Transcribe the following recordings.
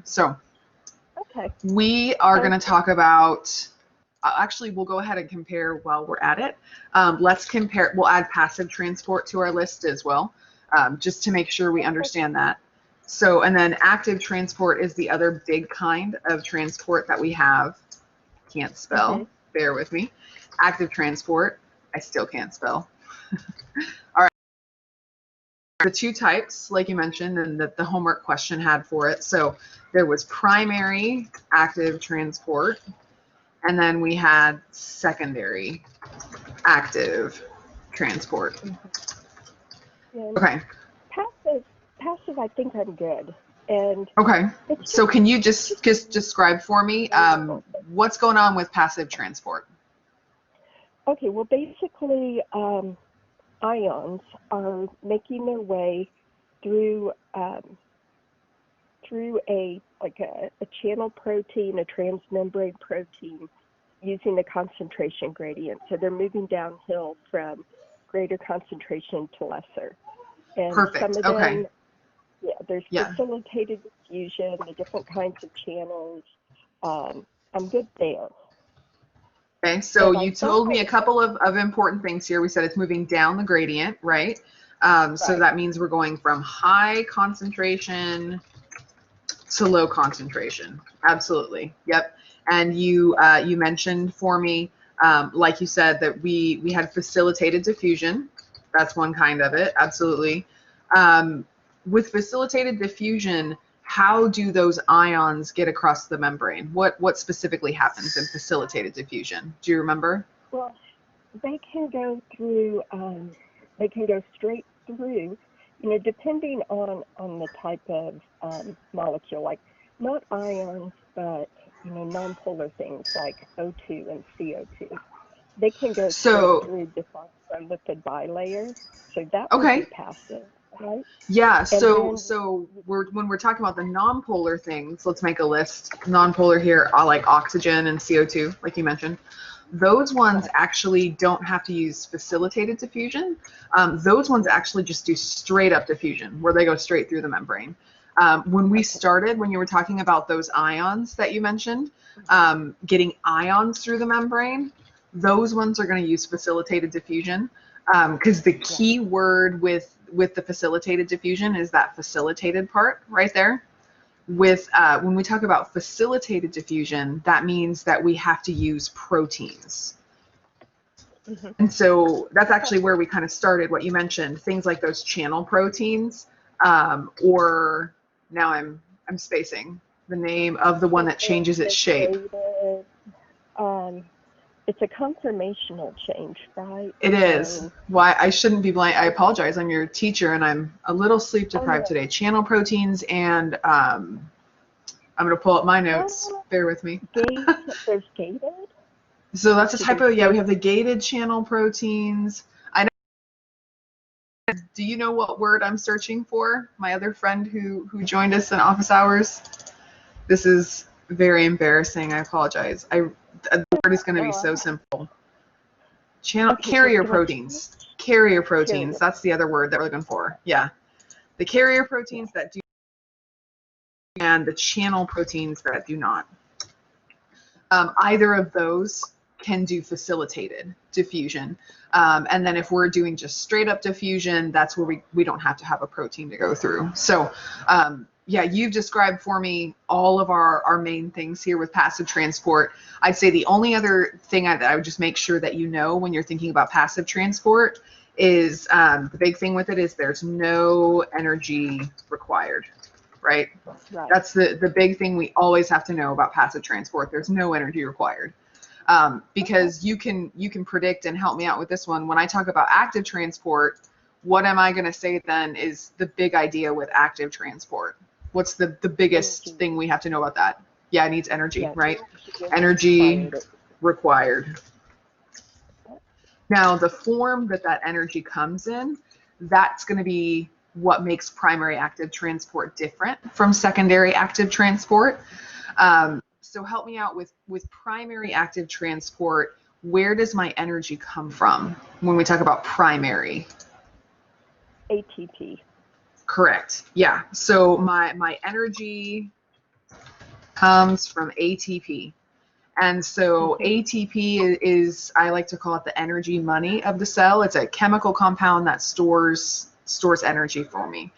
So Okay. we are going to talk about, actually, we'll go ahead and compare while we're at it. Let's compare, we'll add passive transport to our list as well, just to make sure we understand that. So, and then active transport is the other big kind of transport that we have. Can't spell, bear with me. Active transport, I still can't spell. All right. The two types, like you mentioned, and that the homework question had for it. So there was primary active transport, and then we had secondary active transport. Okay. Passive, I think I'm good. And okay. So can you just describe for me what's going on with passive transport? Okay. Well, basically, ions are making their way through a channel protein, a transmembrane protein, using the concentration gradient. So they're moving downhill from greater concentration to lesser. And perfect. Some of them, okay. There's facilitated diffusion, the different kinds of channels. I'm good there. Okay, so you told me a couple of important things here. We said it's moving down the gradient, right? So that means we're going from high concentration to low concentration. Absolutely. Yep. And you mentioned for me, like you said, that we had facilitated diffusion. That's one kind of it. Absolutely. With facilitated diffusion, how do those ions get across the membrane? What specifically happens in facilitated diffusion? Do you remember? Well, they can go through. They can go straight through. Depending on the type of molecule, like not ions, but nonpolar things like O2 and CO2. They can go straight through the phospholipid bilayer. So that would be passive. Right? Yeah, so when we're talking about the nonpolar things, let's make a list. Nonpolar here are like oxygen and CO2, like you mentioned. Those ones actually don't have to use facilitated diffusion. Those ones actually just do straight up diffusion, where they go straight through the membrane. When we started, when you were talking about those ions that you mentioned, getting ions through the membrane, those ones are going to use facilitated diffusion, because the key word with the facilitated diffusion is that facilitated part right there. With when we talk about facilitated diffusion, that means that we have to use proteins. And so that's actually where we kind of started what you mentioned, things like those channel proteins, or now I'm spacing the name of the one that changes its shape. It's a conformational change, right? It is. Why I shouldn't be blind. I apologize. I'm your teacher, and I'm a little sleep deprived today. Channel proteins, and I'm going to pull up my notes. Bear with me. There's gated? So that's a type of, we have the gated channel proteins. I know. Do you know what word I'm searching for? My other friend who joined us in office hours. This is very embarrassing. I apologize. The word is going to be so simple. Carrier proteins. Carrier proteins. That's the other word that we're looking for. Yeah. The carrier proteins that do, and the channel proteins that do not. Either of those can do facilitated diffusion. And then if we're doing just straight up diffusion, that's where we don't have to have a protein to go through. So yeah, you've described for me all of our main things here with passive transport. I'd say the only other thing that I would just make sure that you know when you're thinking about passive transport is the big thing with it is there's no energy required, right? That's the big thing we always have to know about passive transport. There's no energy required. Because you can predict and help me out with this one. When I talk about active transport, what am I going to say then is the big idea with active transport? What's the biggest thing we have to know about that? Yeah, it needs energy, right? Energy required. Now, the form that energy comes in, that's going to be what makes primary active transport different from secondary active transport. So help me out with primary active transport. Where does my energy come from when we talk about primary? ATP. Correct. Yeah. So my energy comes from ATP. And so ATP is, I like to call it the energy money of the cell. It's a chemical compound that stores energy for me.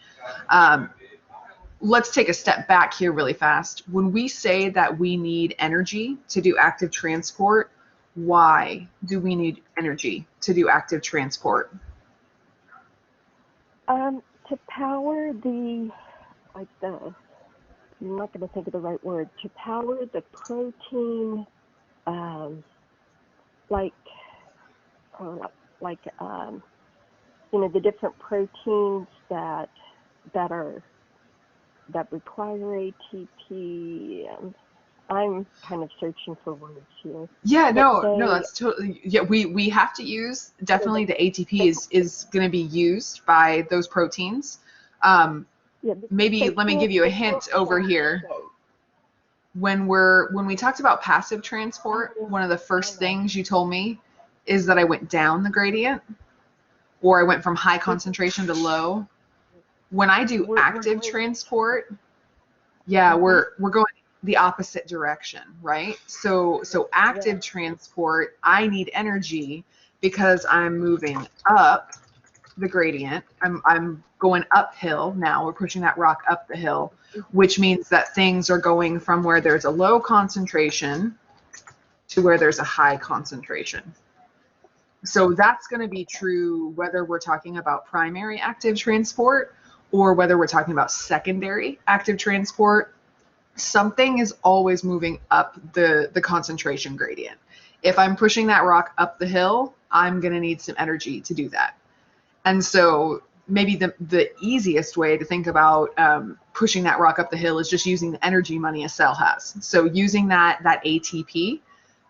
Let's take a step back here really fast. When we say that we need energy to do active transport, why do we need energy to do active transport? To power the, I'm not going to think of the right word, to power the protein, the different proteins that require ATP. I'm kind of searching for words here. Yeah, no, that's totally, yeah, we have to use, definitely the ATP is going to be used by those proteins. Maybe let me give you a hint over here. When we talked about passive transport, one of the first things you told me is that I went down the gradient, or I went from high concentration to low. When I do active transport, yeah, we're going the opposite direction, right? So active transport, I need energy because I'm moving up the gradient. I'm going uphill now. We're pushing that rock up the hill, which means that things are going from where there's a low concentration to where there's a high concentration. So that's going to be true whether we're talking about primary active transport or whether we're talking about secondary active transport. Something is always moving up the concentration gradient. If I'm pushing that rock up the hill, I'm going to need some energy to do that. And so maybe the easiest way to think about pushing that rock up the hill is just using the energy money a cell has. So using that ATP,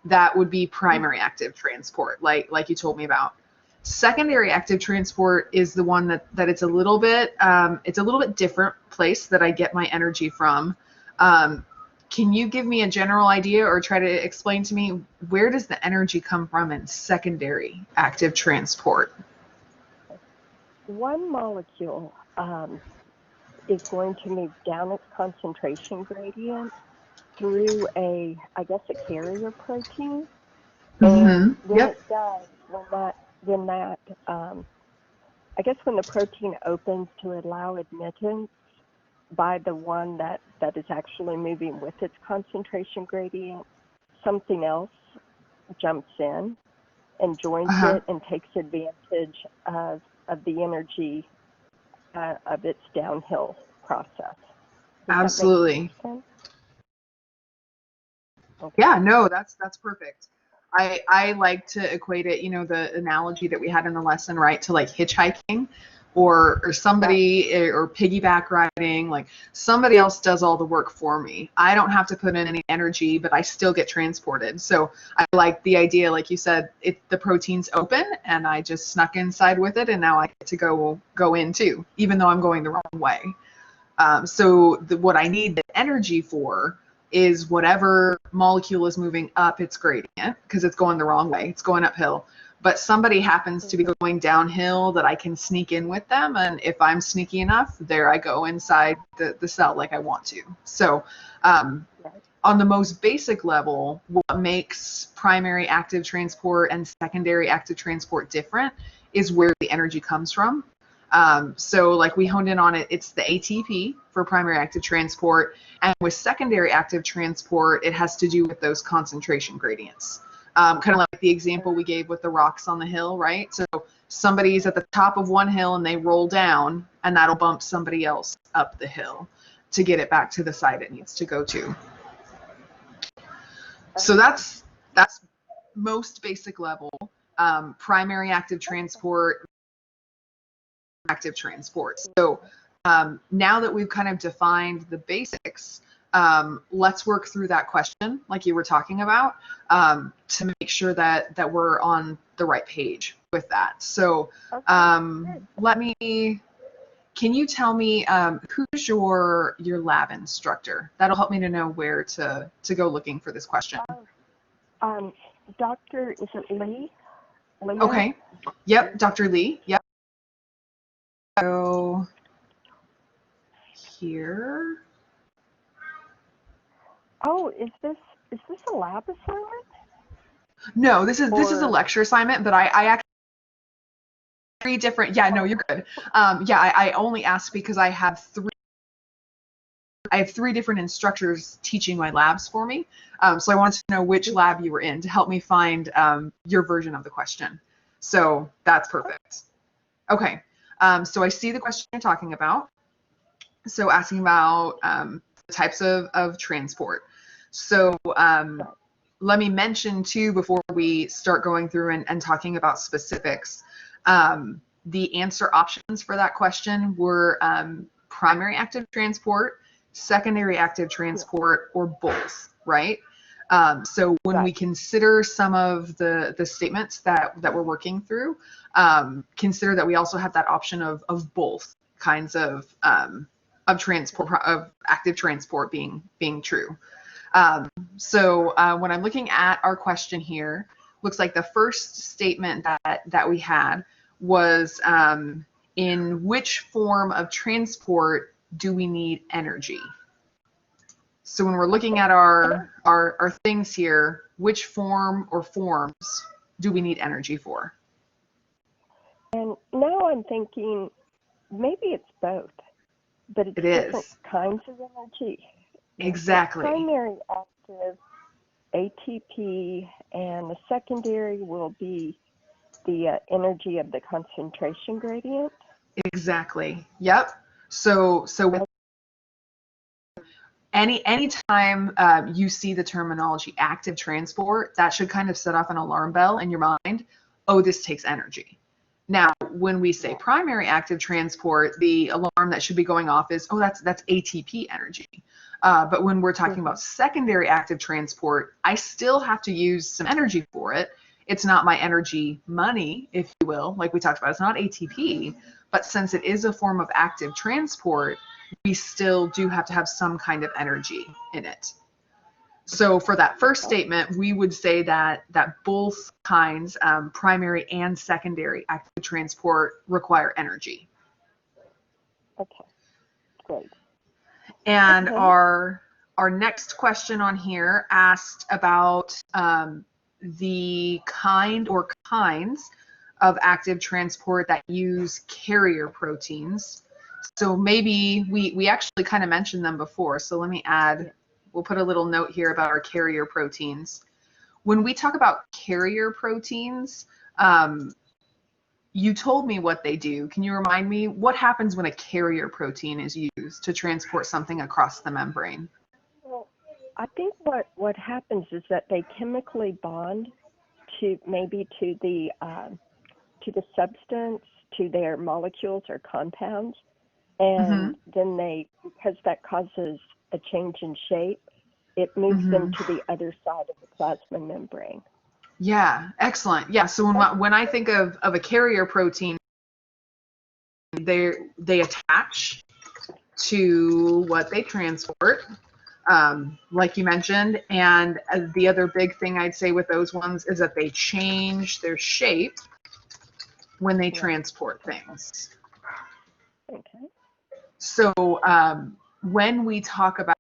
that would be primary active transport, like you told me about. Secondary active transport is the one that it's a little bit different place that I get my energy from. Can you give me a general idea or try to explain to me, where does the energy come from in secondary active transport? One molecule is going to move down its concentration gradient through a carrier protein. And when it does, when the protein opens to allow admittance by the one that is actually moving with its concentration gradient, something else jumps in and joins it and takes advantage of the energy of its downhill process. Absolutely. Okay. Yeah, no, that's perfect. I like to equate it, the analogy that we had in the lesson, right, to like hitchhiking or somebody or piggyback riding, like somebody else does all the work for me. I don't have to put in any energy, but I still get transported. So I like the idea, like you said, the protein's open and I just snuck inside with it, and now I get to go in too, even though I'm going the wrong way. What I need the energy for is whatever molecule is moving up its gradient, because it's going the wrong way, it's going uphill. But somebody happens to be going downhill that I can sneak in with them, and if I'm sneaky enough, there I go inside the cell like I want to. So on the most basic level, what makes primary active transport and secondary active transport different is where the energy comes from. So like we honed in on it, it's the ATP for primary active transport, and with secondary active transport, it has to do with those concentration gradients. Kind of like the example we gave with the rocks on the hill, right? So somebody's at the top of one hill and they roll down, and that'll bump somebody else up the hill to get it back to the side it needs to go to. So that's most basic level, primary active transport, active transport. So now that we've kind of defined the basics, let's work through that question like you were talking about, to make sure that we're on the right page with that. So can you tell me who's your lab instructor? That'll help me to know where to go looking for this question. Dr. Is it Lee? Leah? Okay. Yep, Dr. Lee. Yep. So here. Oh, is this a lab assignment? No, this is a Or lecture assignment, but I actually three different. Yeah, no, you're good. Yeah, I only asked because I have three different instructors teaching my labs for me. So I wanted to know which lab you were in to help me find your version of the question. So that's perfect. Okay. So I see the question you're talking about. So asking about the types of transport. So let me mention too, before we start going through and talking about specifics, the answer options for that question were primary active transport, secondary active transport, or both, right? So when we consider some of the statements that we're working through, consider that we also have that option of both kinds of transport, of active transport being true. So when I'm looking at our question here, looks like the first statement that we had was in which form of transport do we need energy? So when we're looking at our things here, which form or forms do we need energy for? And now I'm thinking maybe it's both, but it's different kinds of energy. Exactly. The primary active ATP, and the secondary will be the energy of the concentration gradient. Exactly. Yep. So with any time you see the terminology active transport, that should kind of set off an alarm bell in your mind. Oh, this takes energy. Now, when we say primary active transport, the alarm that should be going off is, oh, that's ATP energy. But when we're talking about secondary active transport, I still have to use some energy for it. It's not my energy money, if you will, like we talked about. It's not ATP, but since it is a form of active transport, we still do have to have some kind of energy in it. So for that first statement, we would say that both kinds, primary and secondary active transport, require energy. Okay, great. And our next question on here asked about the kind or kinds of active transport that use carrier proteins. So maybe we actually kind of mentioned them before. So let me add, we'll put a little note here about our carrier proteins. When we talk about carrier proteins, you told me what they do. Can you remind me what happens when a carrier protein is used to transport something across the membrane? Well, I think what happens is that they chemically bond to the substance, to their molecules or compounds, and then because that causes a change in shape, it moves them to the other side of the plasma membrane. Yeah, excellent. Yeah, so when I think of a carrier protein, they attach to what they transport, like you mentioned, and the other big thing I'd say with those ones is that they change their shape when they transport things. Okay. So when we talk about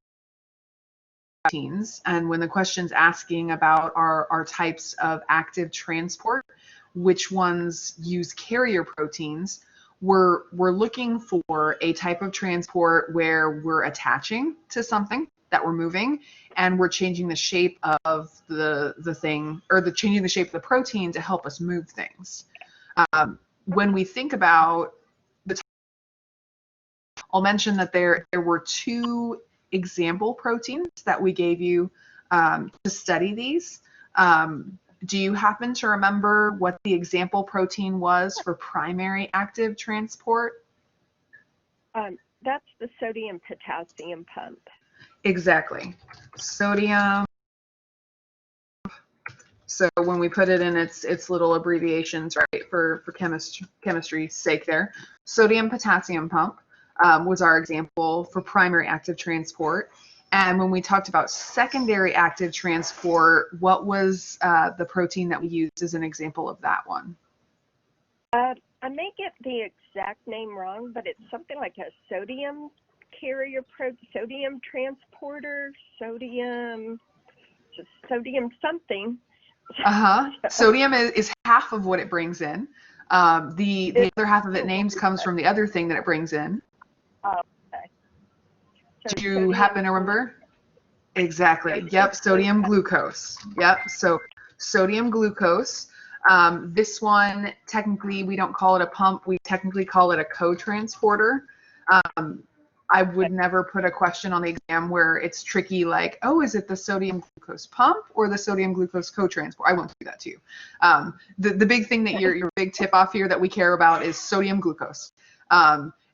proteins, and when the question's asking about our types of active transport, which ones use carrier proteins, we're looking for a type of transport where we're attaching to something that we're moving, and we're changing the shape of the thing, or changing the shape of the protein to help us move things. When we think about I'll mention that there were two example proteins that we gave you to study these. Do you happen to remember what the example protein was for primary active transport? That's the sodium-potassium pump. Exactly. Sodium. So when we put it in its little abbreviations, right, for chemistry's sake there, sodium-potassium pump was our example for primary active transport. And when we talked about secondary active transport, what was the protein that we used as an example of that one? I may get the exact name wrong, but it's something like a sodium carrier sodium transporter, sodium something. Sodium is half of what it brings in. The other half of it names comes from the other thing that it brings in. Okay. So Do you happen to remember? Exactly. Yep. Sodium glucose. Yep. So sodium glucose. This one, technically, we don't call it a pump. We technically call it a co-transporter. I would never put a question on the exam where it's tricky, like, oh, is it the sodium glucose pump or the sodium glucose co-transport? I won't do that to you. The big thing that your big tip off here that we care about is sodium glucose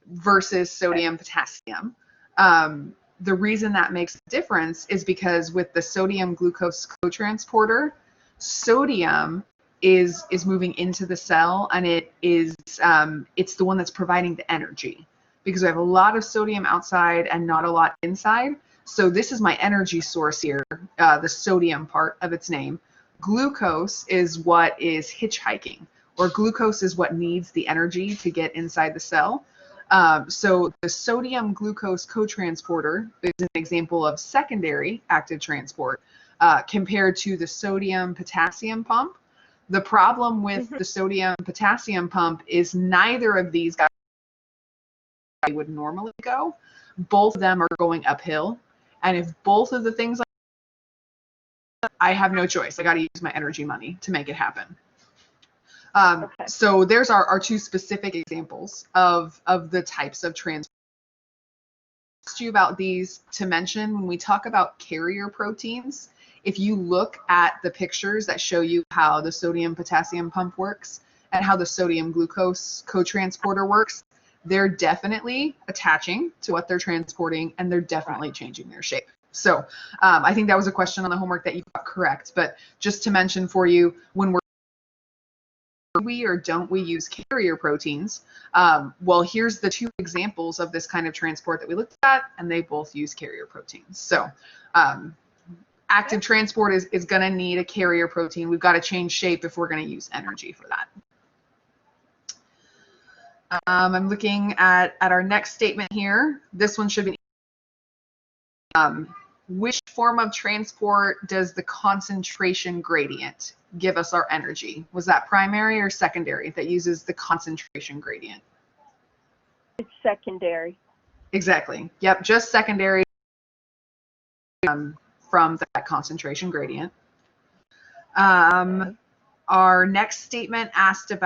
versus sodium potassium. The reason that makes a difference is because with the sodium glucose co-transporter, sodium is moving into the cell, and it's the one that's providing the energy, because we have a lot of sodium outside and not a lot inside. So this is my energy source here, the sodium part of its name. Glucose is what is hitchhiking, or glucose is what needs the energy to get inside the cell. So the sodium glucose co-transporter is an example of secondary active transport compared to the sodium potassium pump. The problem with the sodium potassium pump is neither of these guys would normally go. Both of them are going uphill. And if both of the things, I have no choice. I got to use my energy money to make it happen. So there's our two specific examples of the types of transport. I asked you about these to mention when we talk about carrier proteins. If you look at the pictures that show you how the sodium potassium pump works and how the sodium glucose co-transporter works, they're definitely attaching to what they're transporting, and they're definitely changing their shape. So I think that was a question on the homework that you got correct. But just to mention for you, when we or don't we use carrier proteins? Well, here's the two examples of this kind of transport that we looked at, and they both use carrier proteins. So active transport is going to need a carrier protein. We've got to change shape if we're going to use energy for that. I'm looking at our next statement here. This one should be which form of transport does the concentration gradient give us our energy? Was that primary or secondary that uses the concentration gradient? It's secondary. Exactly. Yep, just secondary from that concentration gradient. Our next statement said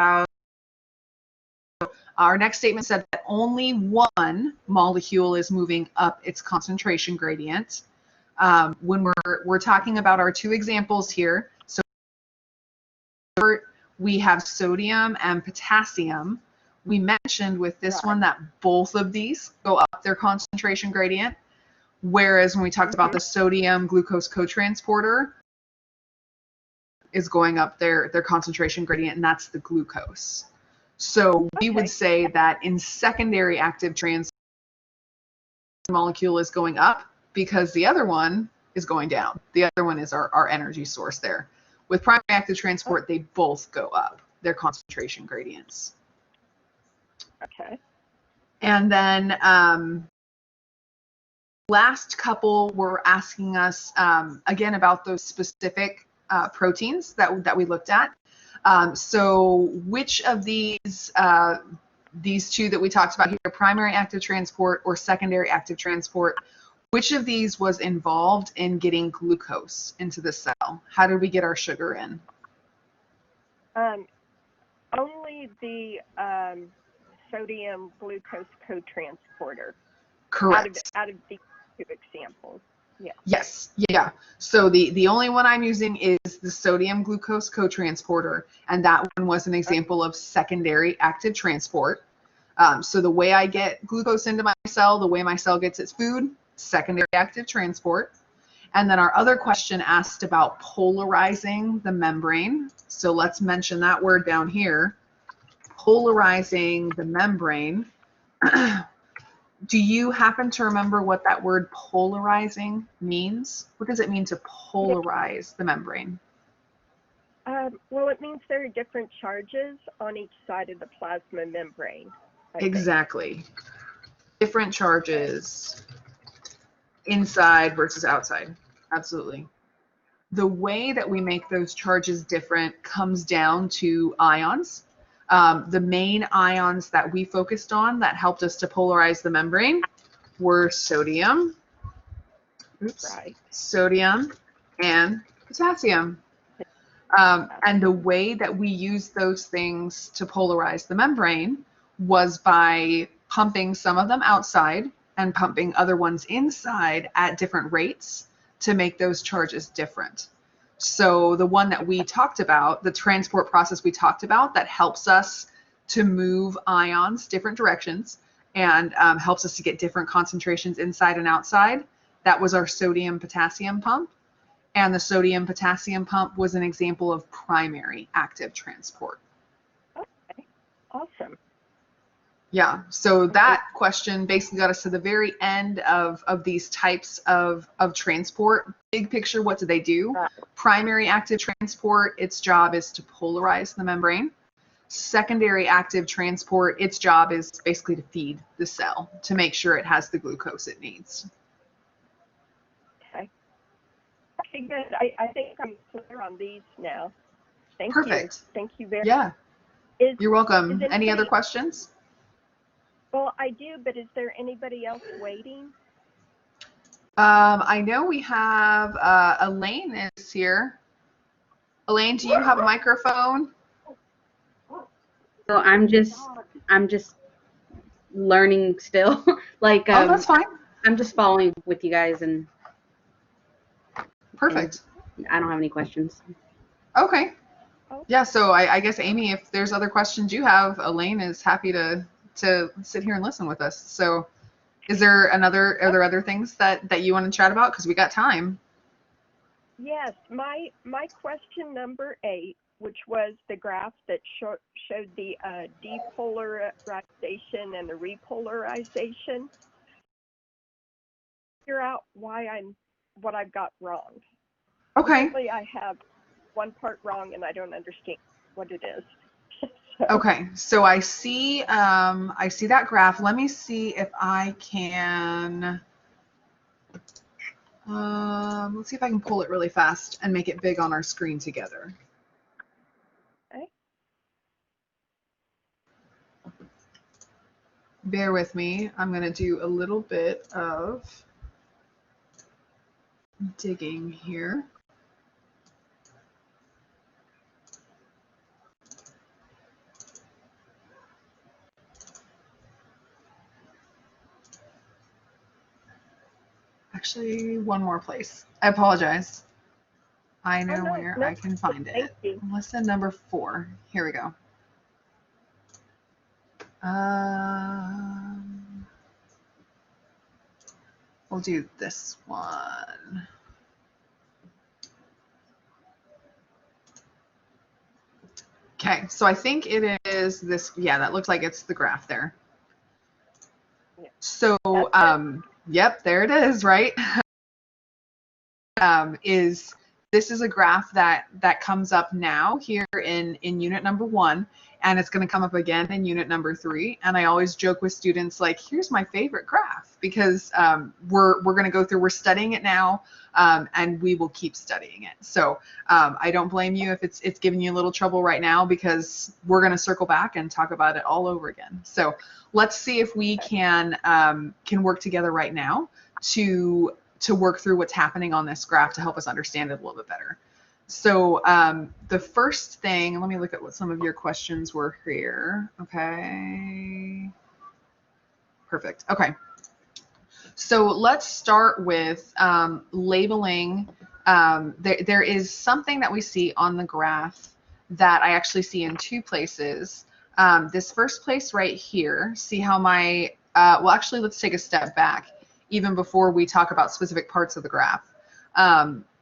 that only one molecule is moving up its concentration gradient. When we're talking about our two examples here, so we have sodium and potassium. We mentioned with this one that both of these go up their concentration gradient, whereas when we talked about the sodium glucose co-transporter is going up their concentration gradient, and that's the glucose. So we would say that in secondary active transport, the molecule is going up because the other one is going down. The other one is our energy source there. With primary active transport, they both go up their concentration gradients. Okay. And then last couple were asking us again about those specific proteins that we looked at. So which of these two that we talked about here, primary active transport or secondary active transport, which of these was involved in getting glucose into the cell? How did we get our sugar in? Only the sodium glucose co-transporter. Correct. Out of the two examples. Yeah. Yes. Yeah. So the only one I'm using is the sodium glucose co-transporter, and that one was an example of secondary active transport. So the way I get glucose into my cell, the way my cell gets its food, secondary active transport. And then our other question asked about polarizing the membrane. So let's mention that word down here, polarizing the membrane. Do you happen to remember what that word polarizing means? What does it mean to polarize the membrane? Well, it means there are different charges on each side of the plasma membrane. Exactly. different charges inside versus outside. Absolutely. The way that we make those charges different comes down to ions. The main ions that we focused on that helped us to polarize the membrane were sodium, sodium and potassium. And the way that we use those things to polarize the membrane was by pumping some of them outside and pumping other ones inside at different rates to make those charges different. So the one that we talked about, the transport process we talked about that helps us to move ions different directions and helps us to get different concentrations inside and outside, that was our sodium-potassium pump. And the sodium-potassium pump was an example of primary active transport. Okay, awesome. Yeah, so that question basically got us to the very end of these types of transport. Big picture, what do they do? Primary active transport, its job is to polarize the membrane. Secondary active transport, its job is basically to feed the cell to make sure it has the glucose it needs. Okay. Okay, good. I think I'm clear on these now. Thank you. Perfect. Thank you very much. Yeah. You're welcome. Any other questions? Well, I do, but is there anybody else waiting? I know we have Elaine is here. Elaine, do you have a microphone? So I'm just learning still. Like oh, that's fine. I'm just following with you guys, and perfect. And I don't have any questions. Okay. Yeah. So I guess Amy, if there's other questions you have, Elaine is happy to sit here and listen with us. So, are there other things that you want to chat about? Because we got time. Yes. My question number 8, which was the graph that showed the depolarization and the repolarization. Figure out what I've got wrong. Okay. Hopefully I have one part wrong and I don't understand what it is. Okay, so I see that graph. Let me see if I can. Let's see if I can pull it really fast and make it big on our screen together. Okay. Bear with me. I'm going to do a little bit of digging here. Actually, one more place. I apologize. I know where I can find it. Lesson number 4. Here we go. We'll do this one. Okay, so I think it is this. Yeah, that looks like it's the graph there. So, yep, there it is, right? This is a graph that comes up now here in unit number 1, and it's going to come up again in unit number 3. And I always joke with students, like, here's my favorite graph, because we're going to go through, we're studying it now, and we will keep studying it. So I don't blame you if it's giving you a little trouble right now, because we're going to circle back and talk about it all over again. So let's see if we can work together right now to work through what's happening on this graph to help us understand it a little bit better. So the first thing, let me look at what some of your questions were here. Okay. Perfect. Okay. So let's start with labeling. There is something that we see on the graph that I actually see in 2 places. This first place right here, see how my, well, actually, let's take a step back even before we talk about specific parts of the graph.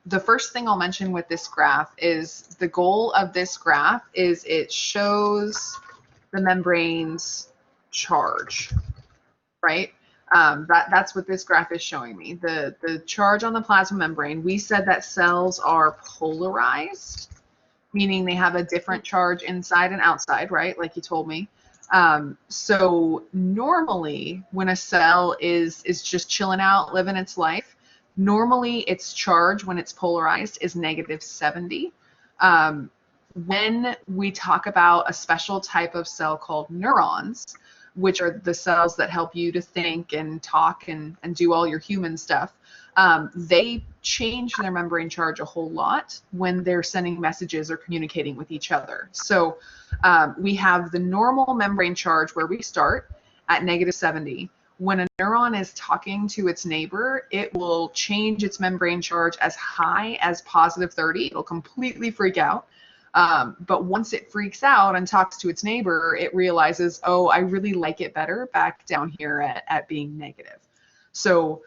The first thing I'll mention with this graph is the goal of this graph is it shows the membrane's charge, right? That's what this graph is showing me. The charge on the plasma membrane. We said that cells are polarized, meaning they have a different charge inside and outside, right? Like you told me. So normally when a cell is just chilling out, living its life, normally its charge when it's polarized is -70. When we talk about a special type of cell called neurons, which are the cells that help you to think and talk and do all your human stuff, they change their membrane charge a whole lot when they're sending messages or communicating with each other. So we have the normal membrane charge where we start at -70. When a neuron is talking to its neighbor, it will change its membrane charge as high as +30. It'll completely freak out. But once it freaks out and talks to its neighbor, it realizes, oh, I really like it better back down here at being negative. So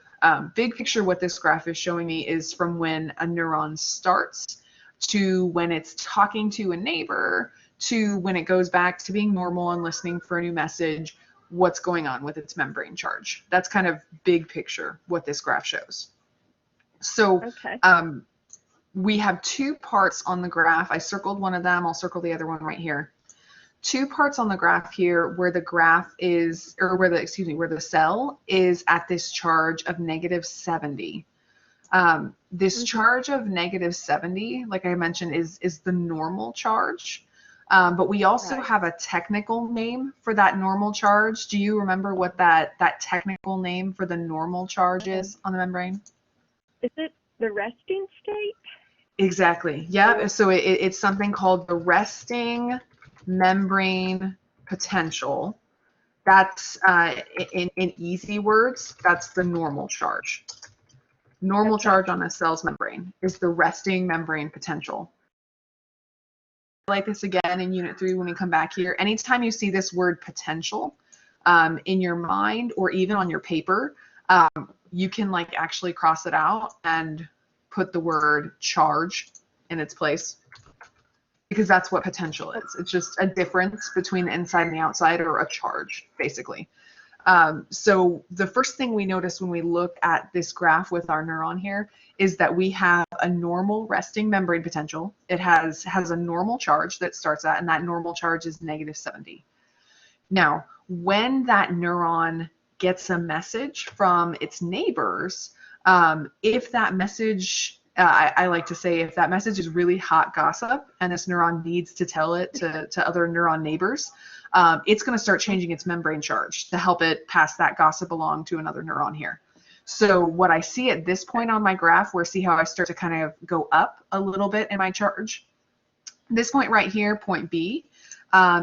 big picture, what this graph is showing me is from when a neuron starts to when it's talking to a neighbor to when it goes back to being normal and listening for a new message, what's going on with its membrane charge. That's kind of big picture what this graph shows. So Okay. We have two parts on the graph. I circled one of them. I'll circle the other one right here. Two parts on the graph here where the graph is, or where the cell is at this charge of -70. This charge of -70, like I mentioned, is the normal charge. But we also have a technical name for that normal charge. Do you remember what that technical name for the normal charge is on the membrane? Is it the resting state? Exactly. Yeah. So it's something called the resting membrane potential. That's in easy words, that's the normal charge. Normal charge on a cell's membrane is the resting membrane potential. Like this again in Unit 3 when we come back here. Anytime you see this word potential in your mind or even on your paper, you can like actually cross it out and put the word charge in its place, because that's what potential is. It's just a difference between the inside and the outside, or a charge, basically. So the first thing we notice when we look at this graph with our neuron here is that we have a normal resting membrane potential. It has a normal charge that starts at, and that normal charge is -70. Now, when that neuron gets a message from its neighbors, if that message, I like to say, if that message is really hot gossip and this neuron needs to tell it to other neuron neighbors, it's going to start changing its membrane charge to help it pass that gossip along to another neuron here. So what I see at this point on my graph, where see how I start to kind of go up a little bit in my charge, this point right here, point B,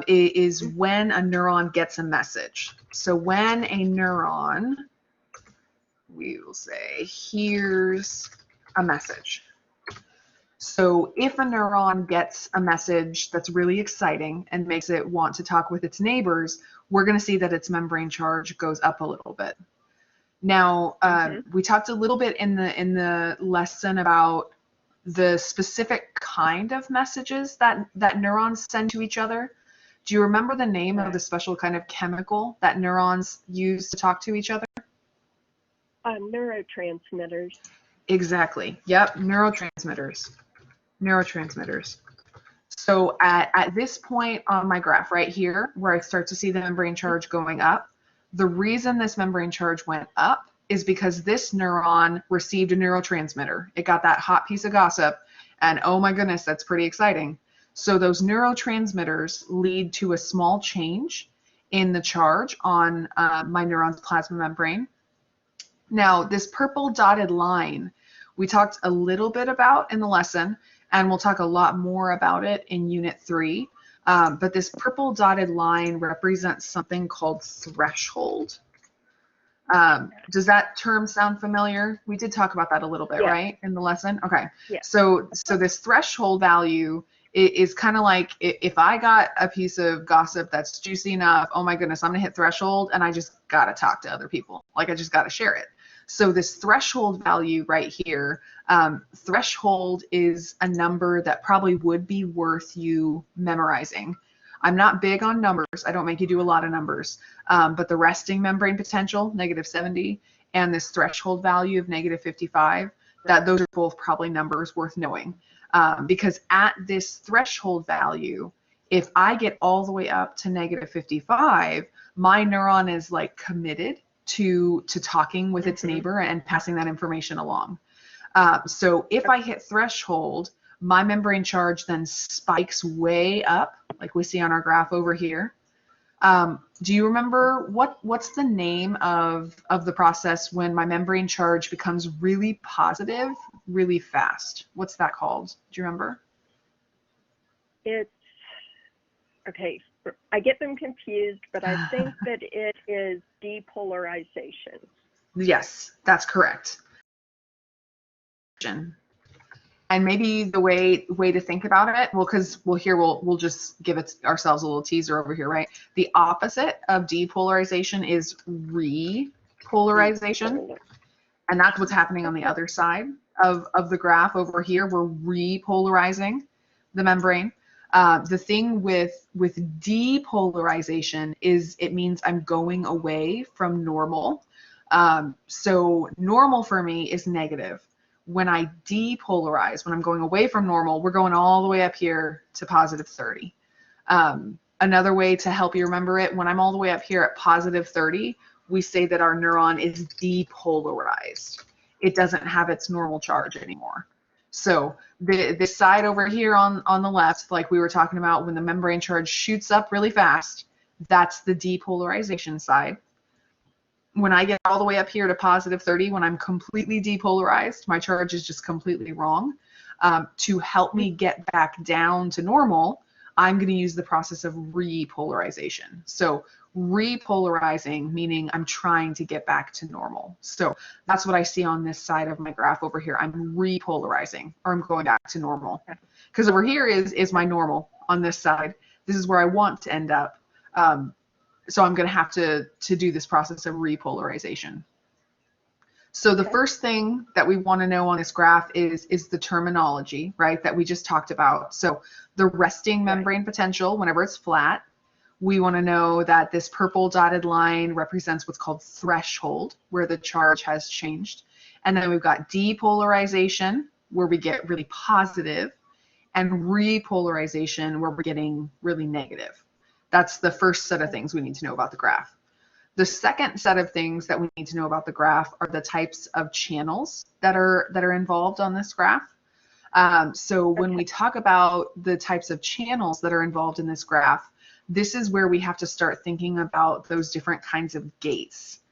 is when a neuron gets a message. So when a neuron, we will say, hears a message. So if a neuron gets a message that's really exciting and makes it want to talk with its neighbors, we're going to see that its membrane charge goes up a little bit. Now, we talked a little bit in the lesson about the specific kind of messages that neurons send to each other. Do you remember the name of the special kind of chemical that neurons use to talk to each other? Neurotransmitters. Exactly. Yep, neurotransmitters. Neurotransmitters. So at this point on my graph right here, where I start to see the membrane charge going up, the reason this membrane charge went up is because this neuron received a neurotransmitter. It got that hot piece of gossip, and oh my goodness, that's pretty exciting. So those neurotransmitters lead to a small change in the charge on my neuron's plasma membrane. Now, this purple dotted line, we talked a little bit about in the lesson, and we'll talk a lot more about it in Unit 3. But this purple dotted line represents something called threshold. Does that term sound familiar? We did talk about that a little bit, right, in the lesson? Okay. Yeah. So this threshold value is kind of like, if I got a piece of gossip that's juicy enough, oh my goodness, I'm going to hit threshold, and I just got to talk to other people. Like, I just got to share it. So this threshold value right here, threshold is a number that probably would be worth you memorizing. I'm not big on numbers. I don't make you do a lot of numbers. But the resting membrane potential, -70, and this threshold value of -55, those are both probably numbers worth knowing. Because at this threshold value, If I get all the way up to -55, my neuron is like committed to talking with its neighbor and passing that information along. So if I hit threshold, my membrane charge then spikes way up, like we see on our graph over here. Do you remember what's the name of the process when my membrane charge becomes really positive really fast? What's that called? Do you remember? It's, okay, I get them confused, but I think that it is depolarization. Yes, that's correct. And maybe the way to think about it, well, because we'll just give ourselves a little teaser over here, right? The opposite of depolarization is repolarization, and that's what's happening on the other side of the graph over here. We're repolarizing the membrane. The thing with depolarization is it means I'm going away from normal. So normal for me is negative. When I depolarize, when I'm going away from normal, we're going all the way up here to +30. Another way to help you remember it, when I'm all the way up here at +30, we say that our neuron is depolarized. It doesn't have its normal charge anymore. So this side over here on the left, like we were talking about, when the membrane charge shoots up really fast, that's the depolarization side. When I get all the way up here to +30, when I'm completely depolarized, my charge is just completely wrong. To help me get back down to normal, I'm going to use the process of repolarization. So repolarizing, meaning I'm trying to get back to normal. So that's what I see on this side of my graph over here. I'm repolarizing, or I'm going back to normal. Because over here is my normal on this side. This is where I want to end up. So I'm going to have to do this process of repolarization. So the first thing that we want to know on this graph is the terminology, right, that we just talked about. So the resting membrane potential, whenever it's flat, we want to know that this purple dotted line represents what's called threshold, where the charge has changed. And then we've got depolarization, where we get really positive, and repolarization, where we're getting really negative. That's the first set of things we need to know about the graph. The second set of things that we need to know about the graph are the types of channels that are involved on this graph. So when we talk about the types of channels that are involved in this graph, this is where we have to start thinking about those different kinds of gates.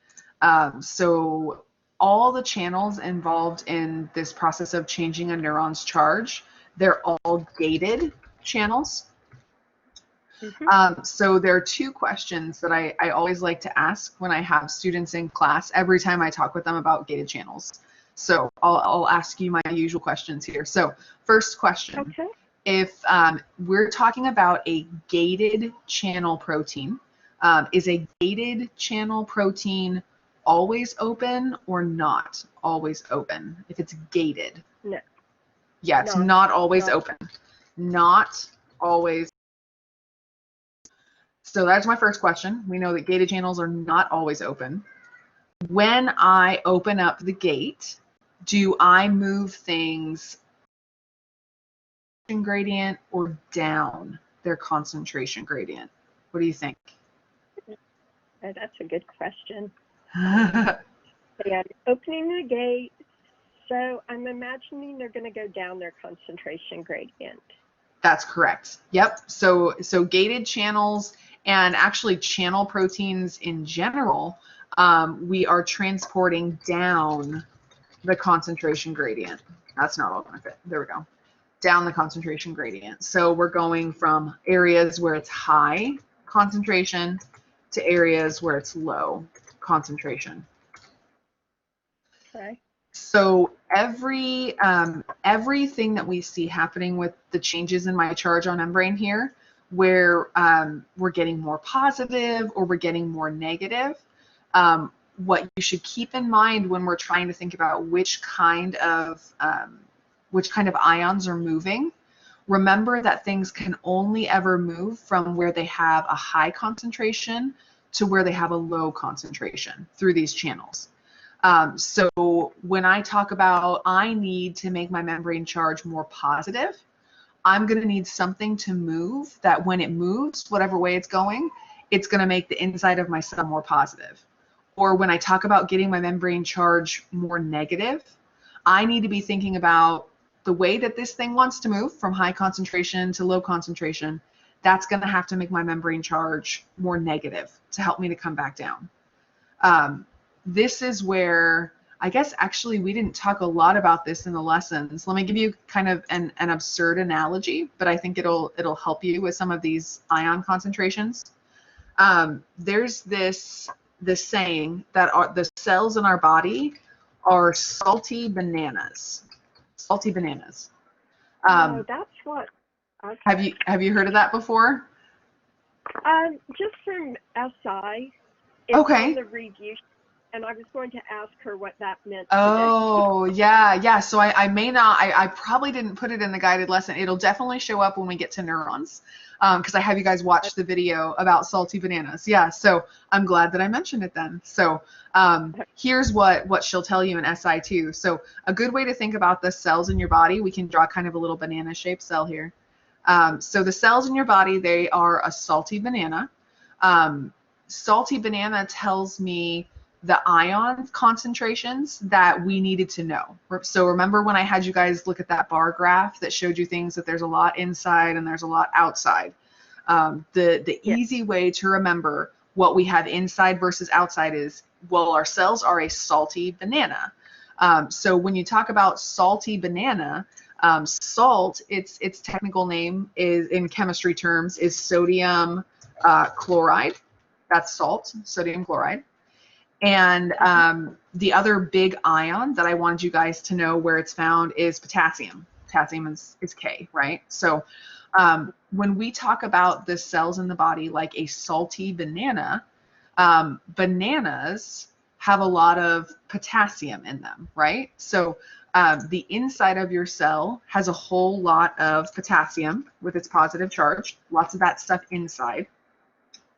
So all the channels involved in this process of changing a neuron's charge, they're all gated channels. So there are two questions that I always like to ask when I have students in class every time I talk with them about gated channels. So I'll ask you my usual questions here. So first question, if we're talking about a gated channel protein, is a gated channel protein always open or not always open? If it's gated. No. Yeah, it's not always open. Not always. So that's my first question. We know that gated channels are not always open. When I open up the gate, do I move things gradient or down their concentration gradient? What do you think? That's a good question. Yeah, opening the gate, so I'm imagining they're going to go down their concentration gradient. That's correct. Yep. So gated channels, and actually channel proteins in general, we are transporting down the concentration gradient. That's not all going to fit. There we go. Down the concentration gradient. So we're going from areas where it's high concentration to areas where it's low concentration. Okay. So everything that we see happening with the changes in my charge on membrane here, where we're getting more positive or we're getting more negative, what you should keep in mind when we're trying to think about which kind of ions are moving, remember that things can only ever move from where they have a high concentration to where they have a low concentration through these channels. So when I talk about I need to make my membrane charge more positive, I'm going to need something to move that when it moves, whatever way it's going, it's going to make the inside of my cell more positive. Or when I talk about getting my membrane charge more negative, I need to be thinking about the way that this thing wants to move from high concentration to low concentration. That's going to have to make my membrane charge more negative to help me to come back down. This is where, I guess actually we didn't talk a lot about this in the lessons. Let me give you kind of an absurd analogy, but I think it'll help you with some of these ion concentrations. There's this saying that the cells in our body are salty bananas. Salty bananas. That's what. Okay. Have you heard of that before? Just from SI. It's Okay. on the review, and I was going to ask her what that meant. Oh, yeah. So I may not, I probably didn't put it in the guided lesson. It'll definitely show up when we get to neurons, because I have you guys watch the video about salty bananas. Yeah, so I'm glad that I mentioned it then. So here's what she'll tell you in SI2. So a good way to think about the cells in your body, we can draw kind of a little banana-shaped cell here. So the cells in your body, they are a salty banana. Salty banana tells me the ion concentrations that we needed to know. So remember when I had you guys look at that bar graph that showed you things that there's a lot inside and there's a lot outside. The easy way to remember what we have inside versus outside is, well, our cells are a salty banana. So when you talk about salty banana, salt, its technical name is, in chemistry terms, is sodium chloride. That's salt, sodium chloride. And the other big ion that I wanted you guys to know where it's found is potassium. Potassium is K, right? So when we talk about the cells in the body like a salty banana, bananas have a lot of potassium in them, right? So the inside of your cell has a whole lot of potassium with its positive charge, lots of that stuff inside.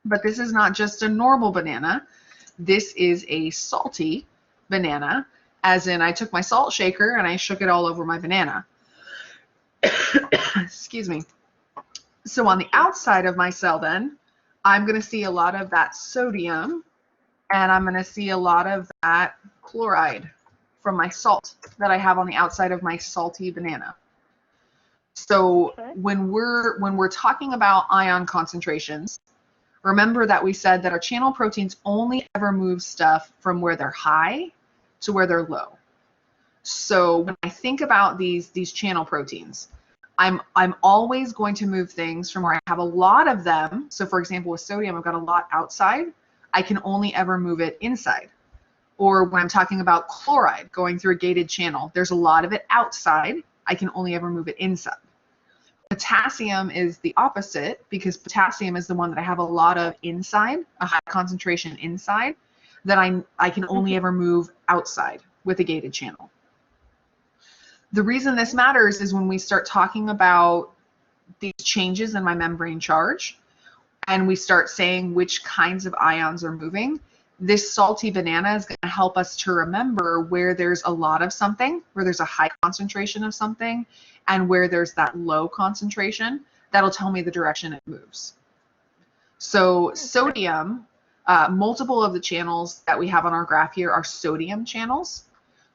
But this is not just a normal banana. This is a salty banana, as in I took my salt shaker and I shook it all over my banana. Excuse me. So on the outside of my cell then, I'm going to see a lot of that sodium, and I'm going to see a lot of that chloride from my salt that I have on the outside of my salty banana. So when we're talking about ion concentrations, remember that we said that our channel proteins only ever move stuff from where they're high to where they're low. So when I think about these channel proteins, I'm always going to move things from where I have a lot of them. So for example, with sodium, I've got a lot outside. I can only ever move it inside. Or when I'm talking about chloride going through a gated channel, there's a lot of it outside. I can only ever move it inside. Potassium is the opposite, because potassium is the one that I have a lot of inside, a high concentration inside, that I can only ever move outside with a gated channel. The reason this matters is when we start talking about these changes in my membrane charge and we start saying which kinds of ions are moving, this salty banana is going to help us to remember where there's a lot of something, where there's a high concentration of something, and where there's that low concentration. That'll tell me the direction it moves. So sodium, multiple of the channels that we have on our graph here are sodium channels.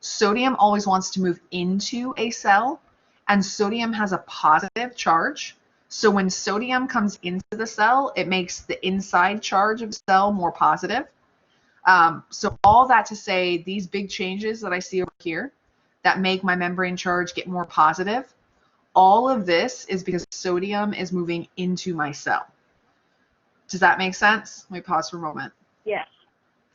Sodium always wants to move into a cell, and sodium has a positive charge. So when sodium comes into the cell, it makes the inside charge of the cell more positive. So all that to say, these big changes that I see over here that make my membrane charge get more positive, all of this is because sodium is moving into my cell. Does that make sense? Let me pause for a moment. Yes.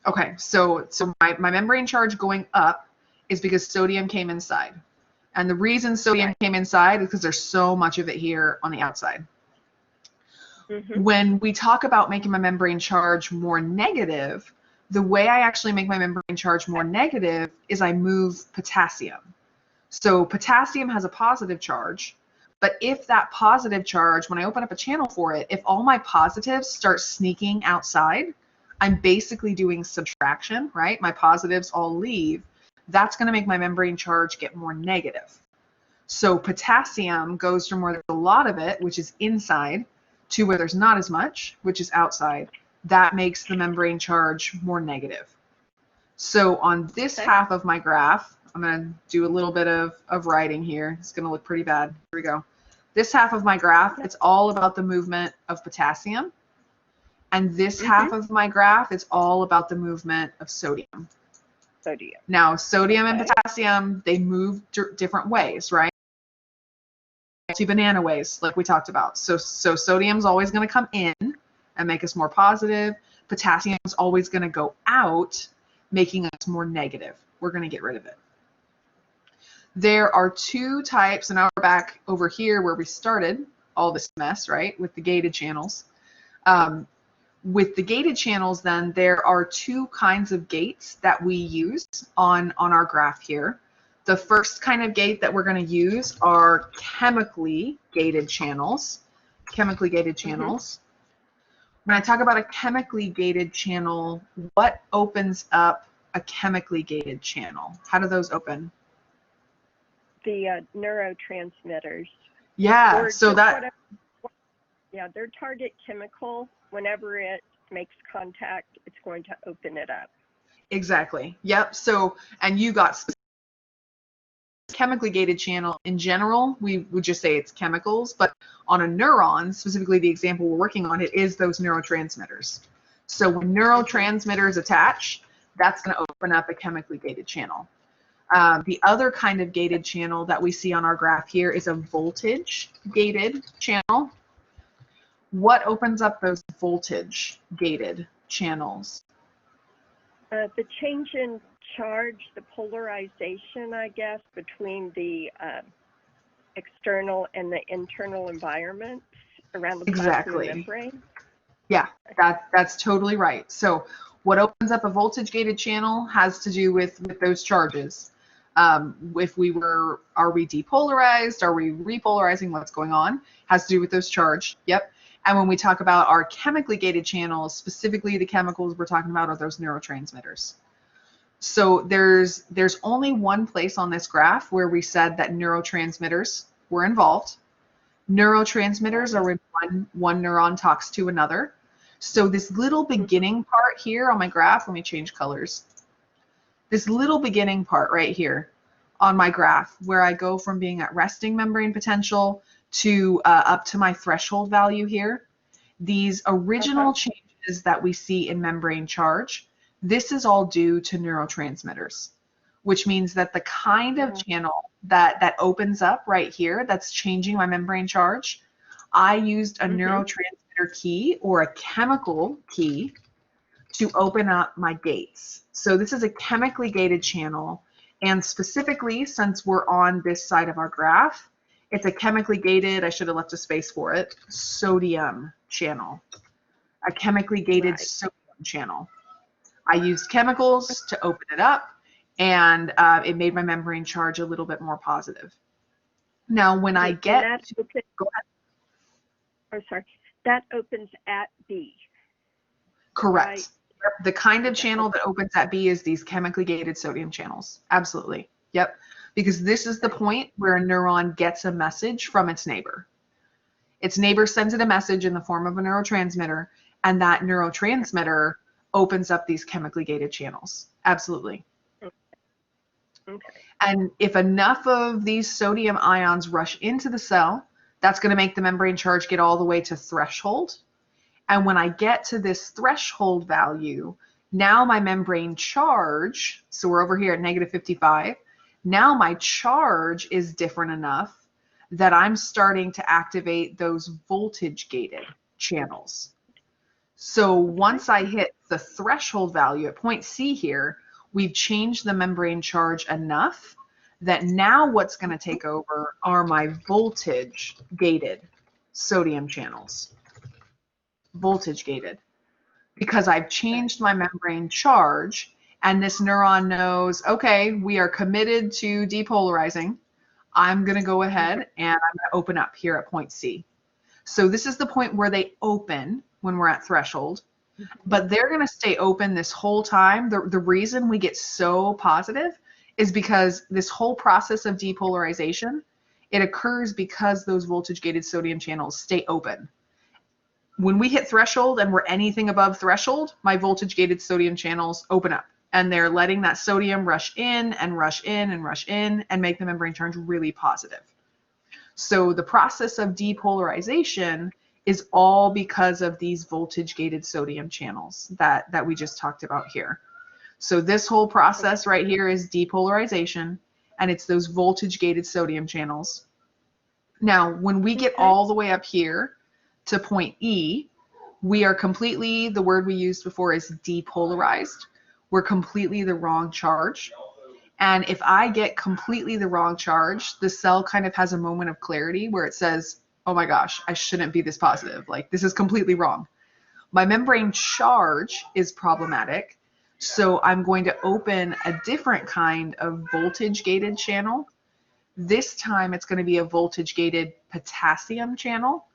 Okay, so my membrane charge going up is because sodium came inside. And the reason sodium came inside is because there's so much of it here on the outside. When we talk about making my membrane charge more negative, the way I actually make my membrane charge more negative is I move potassium. So potassium has a positive charge, but if that positive charge, when I open up a channel for it, if all my positives start sneaking outside, I'm basically doing subtraction, right? My positives all leave. That's going to make my membrane charge get more negative. So potassium goes from where there's a lot of it, which is inside, to where there's not as much, which is outside. That makes the membrane charge more negative. So on this half of my graph, I'm going to do a little bit of writing here. It's going to look pretty bad. Here we go. This half of my graph, it's all about the movement of potassium. And this half of my graph, it's all about the movement of sodium. Now, sodium and potassium, they move different ways, right? Multi-banana ways, like we talked about. So sodium's always going to come in and make us more positive. Potassium's always going to go out, making us more negative. We're going to get rid of it. There are two types, and now we're back over here where we started all this mess, right, with the gated channels. With the gated channels, then, there are two kinds of gates that we use on our graph here. The first kind of gate that we're going to use are chemically gated channels. Chemically gated channels. When I talk about a chemically gated channel, what opens up a chemically gated channel? How do those open? The neurotransmitters. Yeah, so that... Yeah, their target chemical, whenever it makes contact, it's going to open it up. Exactly. Yep. So, and you got chemically gated channel in general, we would just say it's chemicals, but on a neuron, specifically the example we're working on, it is those neurotransmitters. So when neurotransmitters attach, that's going to open up a chemically gated channel. The other kind of gated channel that we see on our graph here is a voltage gated channel. What opens up those voltage gated channels? The change in charge, the polarization, I guess, between the external and the internal environments around the plasma membrane. Yeah, that's totally right. So what opens up a voltage gated channel has to do with those charges. If we were, are we depolarized? Are we repolarizing? What's going on? Has to do with those charge. Yep. And when we talk about our chemically gated channels, specifically the chemicals we're talking about are those neurotransmitters. So there's only one place on this graph where we said that neurotransmitters were involved. Neurotransmitters are when one neuron talks to another. So this little beginning part here on my graph, let me change colors. This little beginning part right here on my graph where I go from being at resting membrane potential to up to my threshold value here, these original changes that we see in membrane charge, this is all due to neurotransmitters, which means that the kind of channel that opens up right here that's changing my membrane charge, I used a neurotransmitter key or a chemical key to open up my gates. So this is a chemically gated channel, and specifically, since we're on this side of our graph, it's a chemically gated, I should have left a space for it, sodium channel. A chemically gated sodium channel. I used chemicals to open it up, and it made my membrane charge a little bit more positive. Now, when I get to, go ahead. Oh, sorry. That opens at B. Correct. Right. The kind of channel that opens at B is these chemically gated sodium channels. Absolutely. Yep. Because this is the point where a neuron gets a message from its neighbor. Its neighbor sends it a message in the form of a neurotransmitter, and that neurotransmitter opens up these chemically gated channels. Absolutely. Okay. And if enough of these sodium ions rush into the cell, that's going to make the membrane charge get all the way to threshold. And when I get to this threshold value, now my membrane charge, so we're over here at -55, now my charge is different enough that I'm starting to activate those voltage gated channels. So once I hit the threshold value at point C here, we've changed the membrane charge enough that now what's going to take over are my voltage gated sodium channels. Voltage gated, because I've changed my membrane charge, and this neuron knows, okay, we are committed to depolarizing. I'm going to go ahead and I'm going to open up here at point C. So this is the point where they open when we're at threshold, but they're going to stay open this whole time. The reason we get so positive is because this whole process of depolarization it occurs because those voltage-gated sodium channels stay open. When we hit threshold and we're anything above threshold, my voltage-gated sodium channels open up, and they're letting that sodium rush in and rush in and rush in and make the membrane charge really positive. So the process of depolarization is all because of these voltage-gated sodium channels that we just talked about here. So this whole process right here is depolarization, and it's those voltage-gated sodium channels. Now, when we get all the way up here to point E, we are completely, the word we used before is depolarized. We're completely the wrong charge. And if I get completely the wrong charge, the cell kind of has a moment of clarity where it says, oh my gosh, I shouldn't be this positive. Like, this is completely wrong. My membrane charge is problematic. So I'm going to open a different kind of voltage-gated channel. This time it's going to be a voltage-gated potassium channel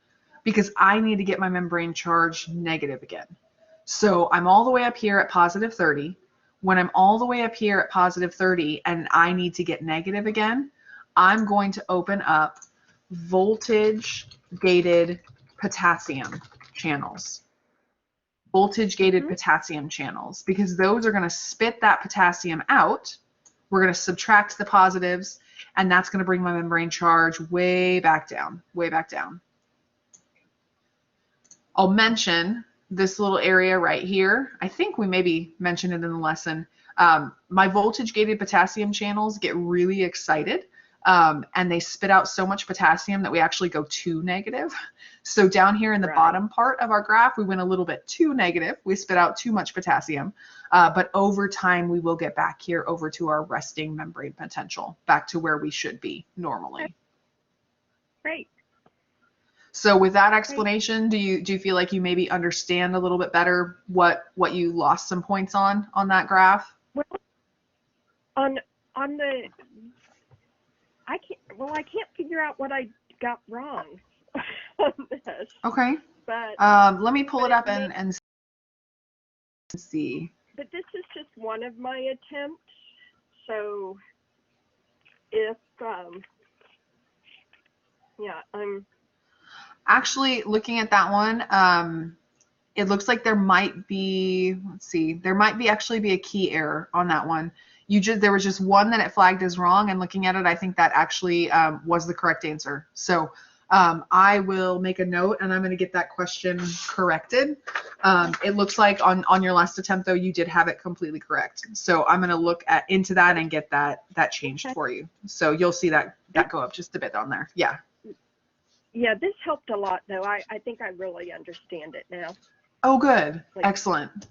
because I need to get my membrane charge negative again. So I'm all the way up here at positive 30. When I'm all the way up here at positive 30 and I need to get negative again, I'm going to open up voltage-gated potassium channels. Voltage-gated potassium channels, because those are going to spit that potassium out. We're going to subtract the positives, and that's going to bring my membrane charge way back down, way back down. I'll mention this little area right here. I think we maybe mentioned it in the lesson. My voltage-gated potassium channels get really excited, and they spit out so much potassium that we actually go too negative. So down here in the bottom part of our graph, we went a little bit too negative. We spit out too much potassium, but over time, we will get back here over to our resting membrane potential, back to where we should be normally. Great. So with that explanation, do you feel like you maybe understand a little bit better what you lost some points on that graph? Well, on the I can't figure out what I got wrong on this. Okay. But let me pull it up and see. But this is just one of my attempts. So if yeah, I'm actually looking at that one. It looks like there might be, let's see, there might actually be a key error on that one. There was just one that it flagged as wrong, and looking at it, I think that actually was the correct answer. So I will make a note, and I'm going to get that question corrected. It looks like on your last attempt, though, you did have it completely correct. So I'm going to look into that and get that changed for you. So you'll see that go up just a bit on there. Yeah. Yeah, this helped a lot, though. I think I really understand it now. Oh, good. Like, excellent.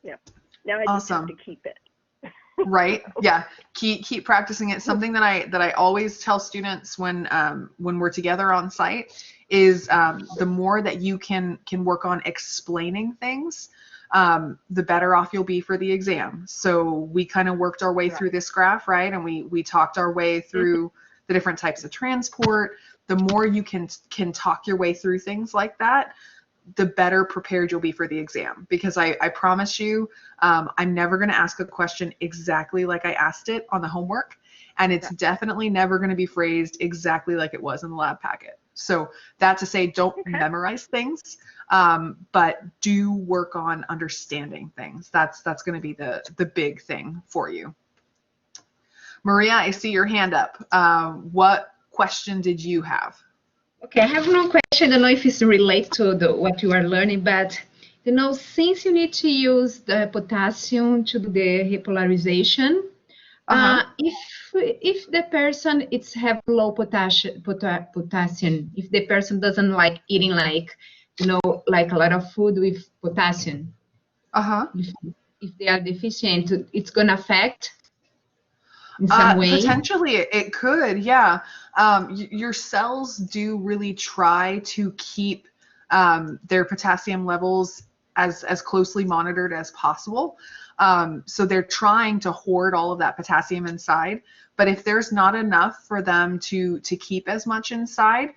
Yeah. Now I just have to keep it. Right. Yeah. Keep practicing it. Something that I always tell students when we're together on site is the more that you can work on explaining things, the better off you'll be for the exam. So we kind of worked our way through this graph, right? And we talked our way through the different types of transport. The more you can talk your way through things like that, the better prepared you'll be for the exam. Because I promise you, I'm never going to ask a question exactly like I asked it on the homework, and it's definitely never going to be phrased exactly like it was in the lab packet. So that to say, don't memorize things, but do work on understanding things. That's going to be the big thing for you. Maria, I see your hand up. What question did you have? Okay, I have no question. I don't know if it's related to what you are learning, but since you need to use the potassium to do the repolarization, if the person have low potassium, if the person doesn't like eating like a lot of food with potassium, if they are deficient, it's gonna affect in some way? Potentially it could, yeah. Your cells do really try to keep their potassium levels as closely monitored as possible. So they're trying to hoard all of that potassium inside. But if there's not enough for them to keep as much inside,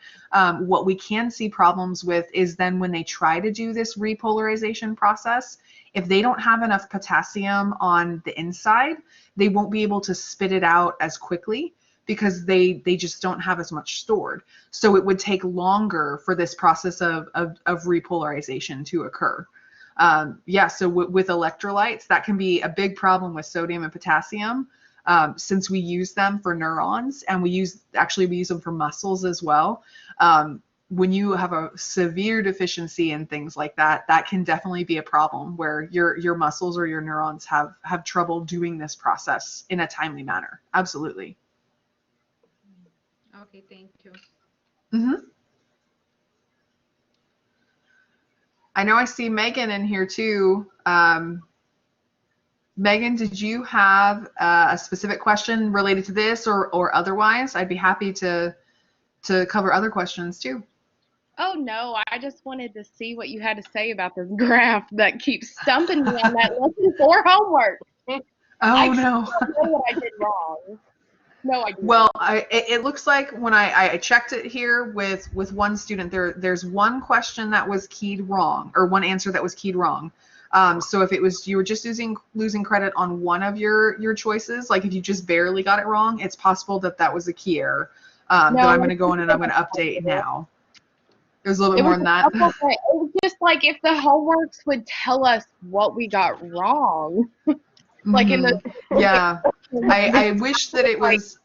what we can see problems with is then when they try to do this repolarization process, if they don't have enough potassium on the inside, they won't be able to spit it out as quickly because they just don't have as much stored. So it would take longer for this process of repolarization to occur. Yeah, so with electrolytes, that can be a big problem with sodium and potassium, since we use them for neurons, and we use them for muscles as well. When you have a severe deficiency in things like that, that can definitely be a problem where your muscles or your neurons have trouble doing this process in a timely manner. Absolutely. Okay, thank you. I know I see Megan in here too. Megan, did you have a specific question related to this or otherwise? I'd be happy to cover other questions too. Oh no, I just wanted to see what you had to say about this graph that keeps stumping me on that lesson 4 homework. Oh I no. don't know what I did wrong. No idea. Well, it looks like when I checked it here with one student, there's one question that was keyed wrong, or one answer that was keyed wrong. So if it was you were just losing credit on one of your choices, like if you just barely got it wrong, it's possible that was a key error that I'm going to go in and I'm going to update now. It was a little bit more than that. It was just like if the homeworks would tell us what we got wrong. Like in the yeah, I wish that it was.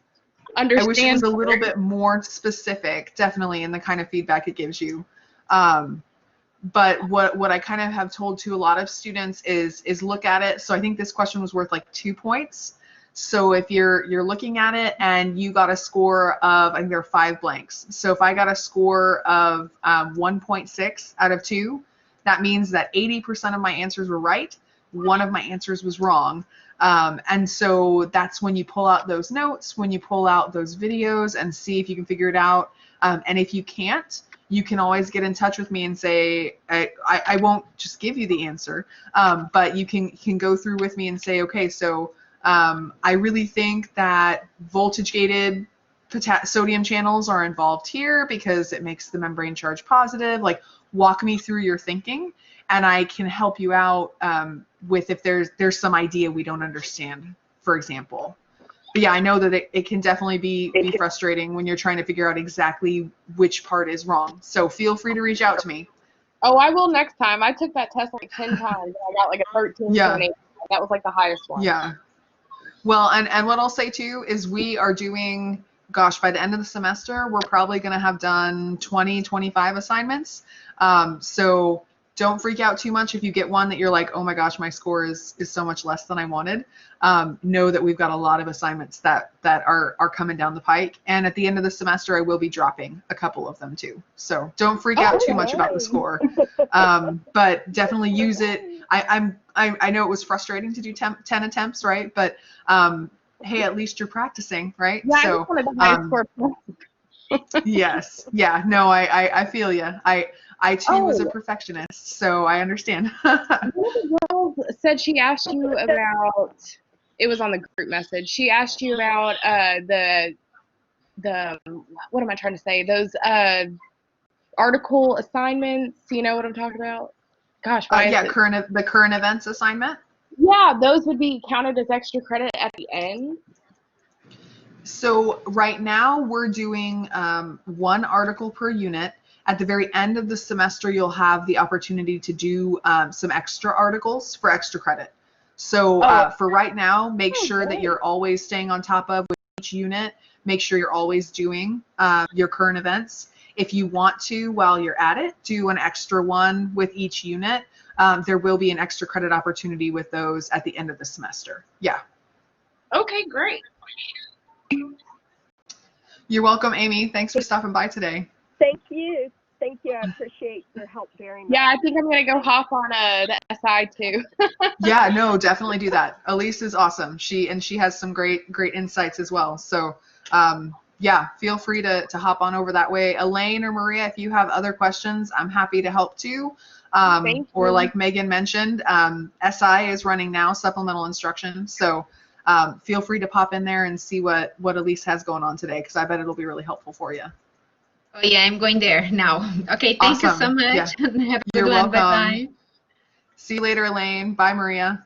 I wish it was a little bit more specific, definitely, in the kind of feedback it gives you. But what I kind of have told to a lot of students is look at it. So I think this question was worth like 2 points. So if you're looking at it and you got a score of, I think there are 5 blanks. So if I got a score of 1.6 out of 2, that means that 80% of my answers were right. One of my answers was wrong. And so that's when you pull out those notes, when you pull out those videos and see if you can figure it out. And if you can't, you can always get in touch with me and say, I won't just give you the answer, but you can go through with me and say, okay, so I really think that voltage-gated sodium channels are involved here because it makes the membrane charge positive. Like, walk me through your thinking, and I can help you out with if there's some idea we don't understand, for example. But yeah, I know that it can definitely be frustrating when you're trying to figure out exactly which part is wrong. So feel free to reach out to me. Oh, I will next time. I took that test like 10 times and I got like a 13.8. Yeah. That was like the highest one. Yeah. Well, and what I'll say too is we are doing, gosh, by the end of the semester, we're probably going to have done 20, 25 assignments. So don't freak out too much if you get one that you're like, oh my gosh, my score is so much less than I wanted. Know that we've got a lot of assignments that are coming down the pike. And at the end of the semester, I will be dropping a couple of them too. So don't freak out too much about the score. But definitely use it. I know it was frustrating to do 10 attempts, right? But hey, at least you're practicing, right? Yeah, so, I just wanted the high score. Yes. Yeah. No, I feel you. I too was a perfectionist, so I understand. One of the girls said she asked you about, it was on the group message, she asked you about the what am I trying to say, those article assignments, you know what I'm talking about? Gosh, yeah, the current events assignment. Yeah, those would be counted as extra credit at the end. So right now we're doing 1 article per unit. At the very end of the semester, you'll have the opportunity to do some extra articles for extra credit. So for right now, make sure that you're always staying on top of with each unit. Make sure you're always doing your current events. If you want to, while you're at it, do an extra one with each unit. There will be an extra credit opportunity with those at the end of the semester. Yeah. Okay, great. You're welcome, Amy. Thanks for stopping by today. Thank you. Thank you. I appreciate your help very much. Yeah, I think I'm going to go hop on the SI too. Yeah, no, definitely do that. Elise is awesome. She has some great insights as well. So yeah, feel free to hop on over that way. Elaine or Maria, if you have other questions, I'm happy to help too. Or like Megan mentioned, SI is running now, supplemental instruction. So feel free to pop in there and see what Elise has going on today, because I bet it'll be really helpful for you. Oh yeah, I'm going there now. Okay, thank you so much. Yeah. Have a You're good one. welcome. Bye-bye. See you later, Elaine. Bye, Maria.